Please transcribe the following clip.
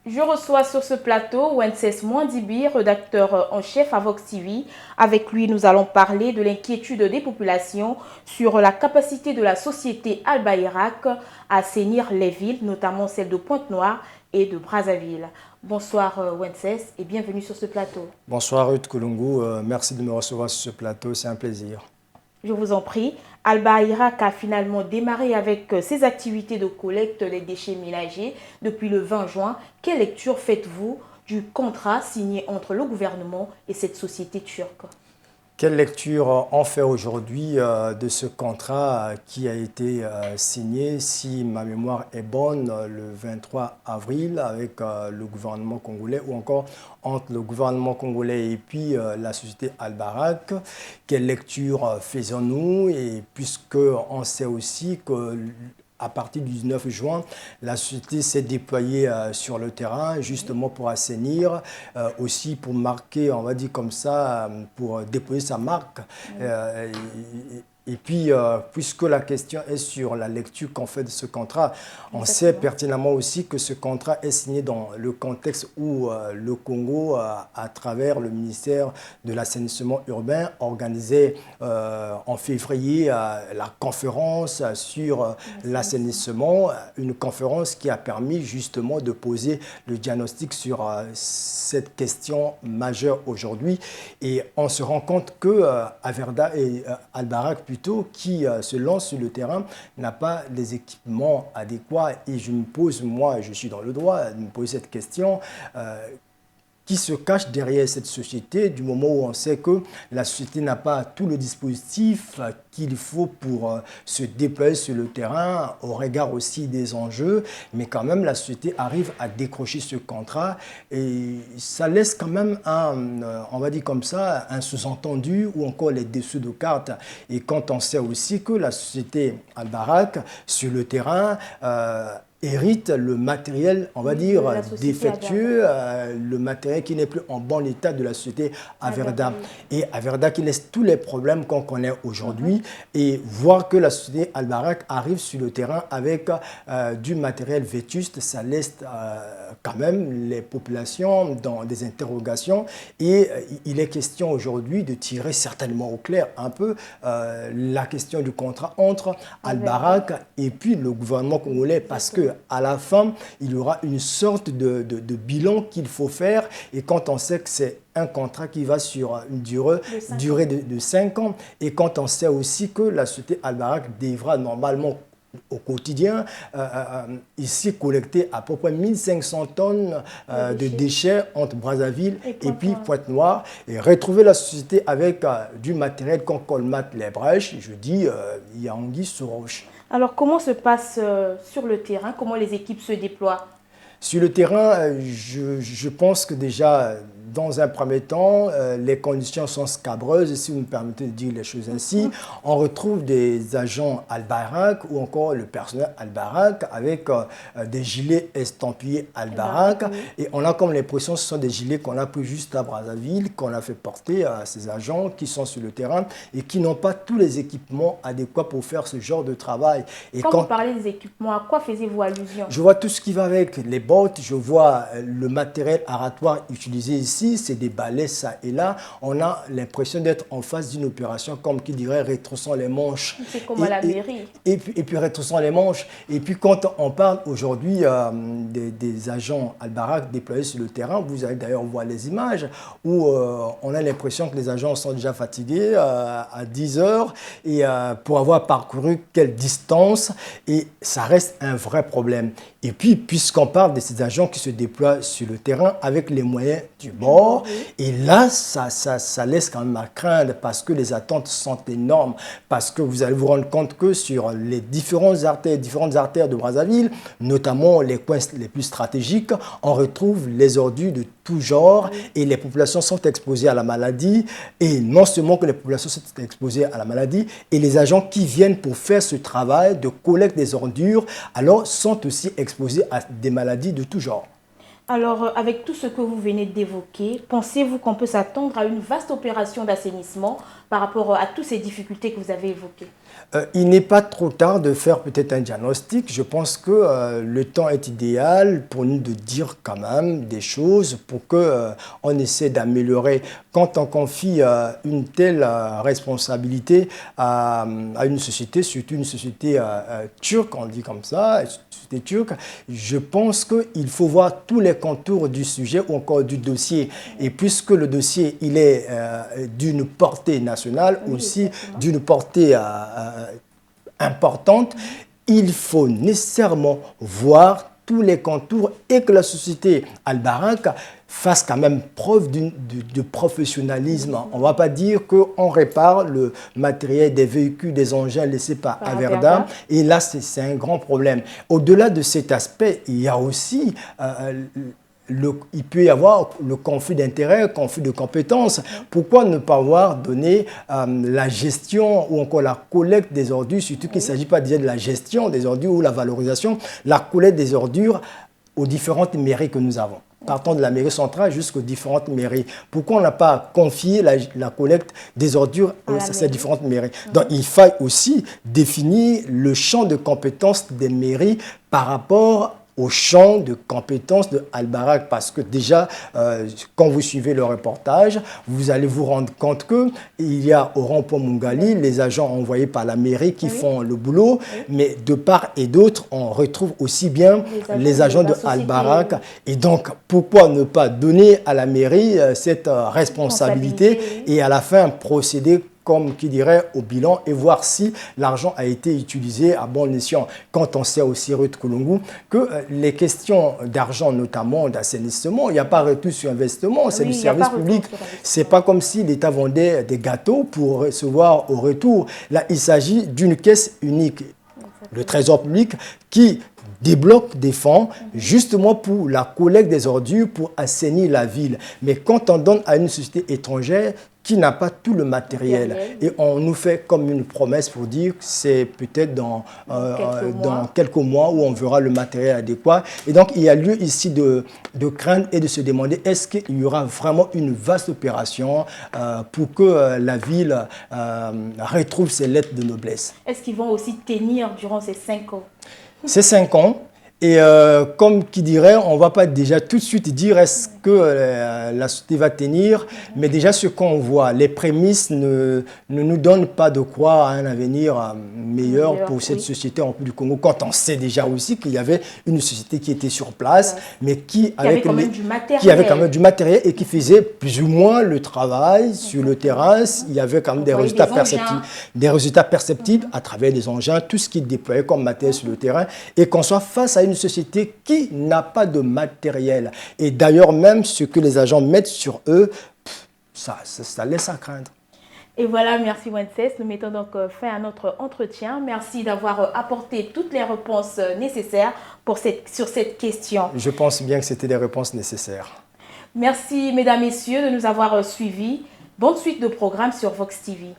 Je reçois sur ce plateau Wences Mwandibi, rédacteur en chef à Vox TV. Avec lui, nous allons parler de l'inquiétude des populations sur la capacité de la société Alba-Irak à assainir les villes, notamment celles de Pointe-Noire et de Brazzaville. Bonsoir Wences et bienvenue sur ce plateau. Bonsoir Ruth Koulungu, merci de me recevoir sur ce plateau, c'est un plaisir. Je vous en prie. Alba-Irak a finalement démarré avec ses activités de collecte des déchets ménagers depuis le 20 juin. Quelle lecture faites-vous du contrat signé entre le gouvernement et cette société turque? Quelle lecture on fait aujourd'hui de ce contrat qui a été signé, si ma mémoire est bonne, le 23 avril avec le gouvernement congolais ou encore entre le gouvernement congolais et puis la société Albarak? Quelle lecture faisons-nous? Et puisque on sait aussi que à partir du 19 juin, la société s'est déployée sur le terrain justement pour assainir, aussi pour marquer, on va dire comme ça, pour déposer sa marque. Et puis, puisque la question est sur la lecture qu'on fait de ce contrat, on sait pertinemment aussi que ce contrat est signé dans le contexte où le Congo, à travers le ministère de l'assainissement urbain, organisait en février la conférence sur l'assainissement, une conférence qui a permis justement de poser le diagnostic sur cette question majeure aujourd'hui. Et on se rend compte que Averda et Albarak qui se lance sur le terrain n'a pas les équipements adéquats. Et je me pose, moi, je suis dans le droit de me poser cette question. Qui se cache derrière cette société du moment où on sait que la société n'a pas tout le dispositif qu'il faut pour se déployer sur le terrain, au regard aussi des enjeux, mais quand même la société arrive à décrocher ce contrat et ça laisse quand même on va dire comme ça, un sous-entendu ou encore les dessous de cartes. Et quand on sait aussi que la société Albarak, sur le terrain, hérite le matériel, on va dire, défectueux, le matériel qui n'est plus en bon état de la société Averda. Et Averda qui laisse tous les problèmes qu'on connaît aujourd'hui et voir que la société Albarak arrive sur le terrain avec du matériel vétuste, ça laisse quand même les populations dans des interrogations. Et il est question aujourd'hui de tirer certainement au clair un peu la question du contrat entre Albarak et puis le gouvernement congolais, parce que à la fin, il y aura une sorte de bilan qu'il faut faire. Et quand on sait que c'est un contrat qui va sur une durée de 5 ans, et quand on sait aussi que la société Albarak devra normalement au quotidien, ici collecter à peu près 1500 tonnes de déchets entre Brazzaville et puis Pointe-Noire, et retrouver la société avec du matériel qu'on colmate les brèches, je dis, il y a anguille sous roche. Alors, comment se passe sur le terrain? Comment les équipes se déploient? Sur le terrain, je pense que déjà, dans un premier temps, les conditions sont scabreuses, si vous me permettez de dire les choses ainsi. On retrouve des agents Albarak ou encore le personnel Albarak avec des gilets estampillés Albarak. Et on a comme l'impression que ce sont des gilets qu'on a pris juste à Brazzaville, qu'on a fait porter à ces agents qui sont sur le terrain et qui n'ont pas tous les équipements adéquats pour faire ce genre de travail. Et quand vous parlez des équipements, à quoi faisiez-vous allusion? Je vois tout ce qui va avec les bottes, je vois le matériel aratoire utilisé ici, c'est des balais ça et là. On a l'impression d'être en face d'une opération comme qui dirait rétroussant les manches. C'est comme à la mairie. Et puis rétroussant les manches. Et puis quand on parle aujourd'hui des agents Albarak déployés sur le terrain, vous allez d'ailleurs voir les images où on a l'impression que les agents sont déjà fatigués à 10 heures et pour avoir parcouru quelle distance, et ça reste un vrai problème. Et puis, puisqu'on parle de ces agents qui se déploient sur le terrain avec les moyens du bord, et là, ça laisse quand même à craindre parce que les attentes sont énormes, parce que vous allez vous rendre compte que sur les différentes artères de Brazzaville, notamment les coins les plus stratégiques, on retrouve les ordures de tout genre et les populations sont exposées à la maladie. Et non seulement que les populations sont exposées à la maladie, et les agents qui viennent pour faire ce travail de collecte des ordures, alors sont aussi exposés à des maladies de tout genre. Alors, avec tout ce que vous venez d'évoquer, pensez-vous qu'on peut s'attendre à une vaste opération d'assainissement par rapport à toutes ces difficultés que vous avez évoquées? Il n'est pas trop tard de faire peut-être un diagnostic. Je pense que le temps est idéal pour nous de dire quand même des choses pour qu'on essaie d'améliorer. Quand on confie une telle responsabilité à une société, surtout une société turque, on dit comme ça, une société turque, je pense qu'il faut voir tous les contours du sujet ou encore du dossier. Et puisque le dossier il est d'une portée nationale, oui, aussi d'une portée importante, il faut nécessairement voir tous les contours et que la société Al-Barak fasse quand même preuve de professionnalisme. On ne va pas dire qu'on répare le matériel des véhicules, des engins laissés par Averda. Et là, c'est un grand problème. Au-delà de cet aspect, il y a aussi... il peut y avoir le conflit d'intérêts, le conflit de compétences. Pourquoi ne pas avoir donné la gestion ou encore la collecte des ordures, surtout qu'il ne s'agit pas déjà de la gestion des ordures ou la valorisation, la collecte des ordures aux différentes mairies que nous avons. Partant de la mairie centrale jusqu'aux différentes mairies. Pourquoi on n'a pas confié la collecte des ordures à ces différentes mairies? Donc il faut aussi définir le champ de compétences des mairies par rapport au champ de compétences de Al-Barak, parce que déjà, quand vous suivez le reportage, vous allez vous rendre compte qu'il y a au rond-point Mungali les agents envoyés par la mairie qui font le boulot, mais de part et d'autre, on retrouve aussi bien les agents de Al-Barak. Et donc, pourquoi ne pas donner à la mairie cette responsabilité et à la fin procéder comme qui dirait au bilan et voir si l'argent a été utilisé à bon escient. Quand on sait aussi, Ruth Kulungu, que les questions d'argent, notamment d'assainissement, il n'y a pas retour sur investissement, c'est du service public. Ce n'est pas comme si l'État vendait des gâteaux pour recevoir au retour. Là, il s'agit d'une caisse unique, le Trésor public, qui débloque des fonds justement pour la collecte des ordures, pour assainir la ville. Mais quand on donne à une société étrangère qui n'a pas tout le matériel, et on nous fait comme une promesse pour dire que c'est peut-être dans quelques mois où on verra le matériel adéquat. Et donc, il y a lieu ici de craindre et de se demander est-ce qu'il y aura vraiment une vaste opération pour que la ville retrouve ses lettres de noblesse. Est-ce qu'ils vont aussi tenir durant ces 5 ans? Ces 5 ans. Et comme qui dirait, on ne va pas déjà tout de suite dire est-ce que la société va tenir, mais déjà ce qu'on voit, les prémices ne nous donnent pas de croire à un avenir meilleur pour cette société en République du Congo, quand on sait déjà aussi qu'il y avait une société qui était sur place, mais qui avait quand même du matériel et qui faisait plus ou moins le travail sur le terrain. Il y avait quand même des résultats perceptibles à travers des engins, tout ce qui est déployé comme matériel sur le terrain, et qu'on soit face à une société qui n'a pas de matériel. Et d'ailleurs, même ce que les agents mettent sur eux, ça laisse à craindre. Et voilà, merci Wences. Nous mettons donc fin à notre entretien. Merci d'avoir apporté toutes les réponses nécessaires sur cette question. Je pense bien que c'était des réponses nécessaires. Merci, mesdames, messieurs, de nous avoir suivis. Bonne suite de programmes sur Vox TV.